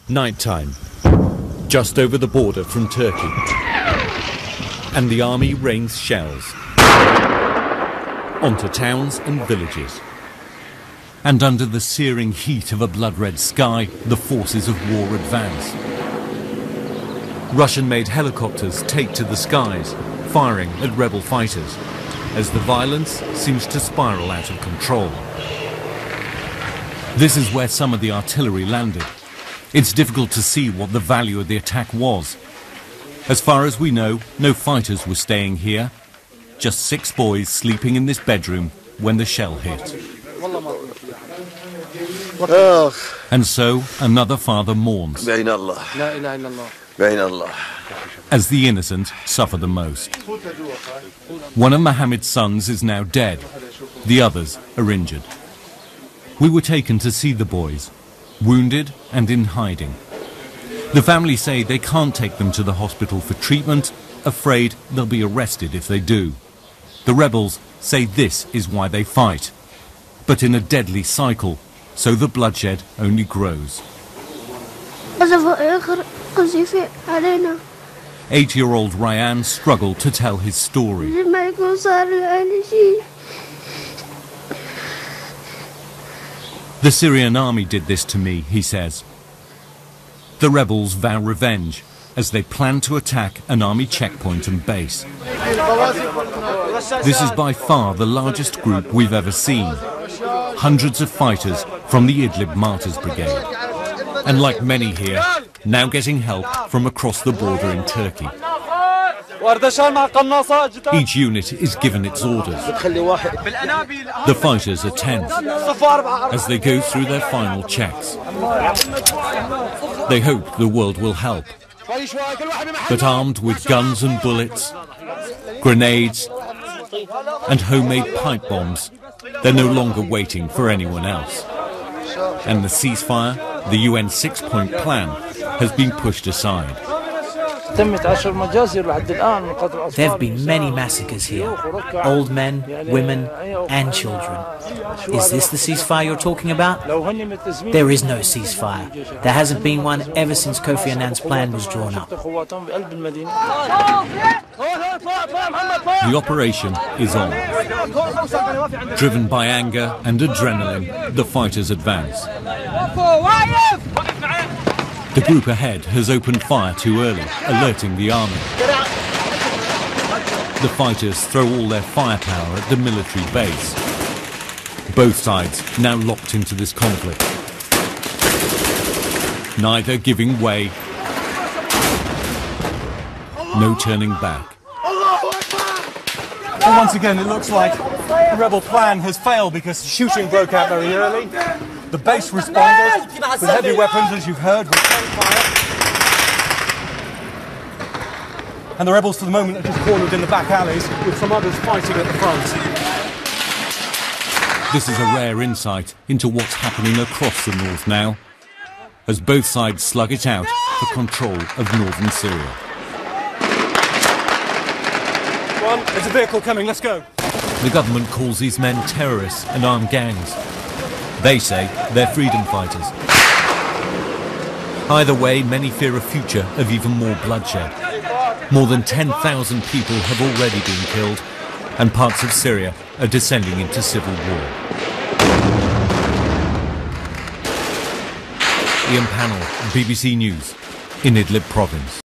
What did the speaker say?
Nighttime, just over the border from Turkey, and the army rains shells onto towns and villages. And under the searing heat of a blood-red sky, the forces of war advance. Russian-made helicopters take to the skies, firing at rebel fighters, as the violence seems to spiral out of control. This is where some of the artillery landed. It's difficult to see what the value of the attack was. As far as we know, no fighters were staying here. Just 6 boys sleeping in this bedroom when the shell hit. And so another father mourns, as the innocent suffer the most. One of Mohammed's sons is now dead. The others are injured. We were taken to see the boys, wounded and in hiding. The family say they can't take them to the hospital for treatment, afraid they'll be arrested if they do. The rebels say this is why they fight, but in a deadly cycle, so the bloodshed only grows. 8-year-old Ryan struggled to tell his story. The Syrian army did this to me, he says. The rebels vow revenge as they plan to attack an army checkpoint and base. This is by far the largest group we've ever seen. Hundreds of fighters from the Idlib Martyrs Brigade. And like many here, now getting help from across the border in Turkey. Each unit is given its orders. The fighters are tense as they go through their final checks. They hope the world will help. But armed with guns and bullets, grenades and homemade pipe bombs, they're no longer waiting for anyone else. And the ceasefire, the UN 6-point plan, has been pushed aside. There have been many massacres here. Old men, women and children. Is this the ceasefire you're talking about? There is no ceasefire. There hasn't been one ever since Kofi Annan's plan was drawn up. The operation is on. Driven by anger and adrenaline, the fighters advance. The group ahead has opened fire too early, alerting the army. The fighters throw all their firepower at the military base. Both sides now locked into this conflict. Neither giving way. No turning back. And once again, it looks like the rebel plan has failed because shooting broke out very early. The base responded with heavy weapons, as you've heard, with fire. And the rebels, for the moment, are just cornered in the back alleys, with some others fighting at the front. This is a rare insight into what's happening across the north now, as both sides slug it out for control of northern Syria. There's a vehicle coming, let's go. The government calls these men terrorists and armed gangs. They say they're freedom fighters. Either way, many fear a future of even more bloodshed. More than 10,000 people have already been killed, and parts of Syria are descending into civil war. Ian Pannell, BBC News, in Idlib province.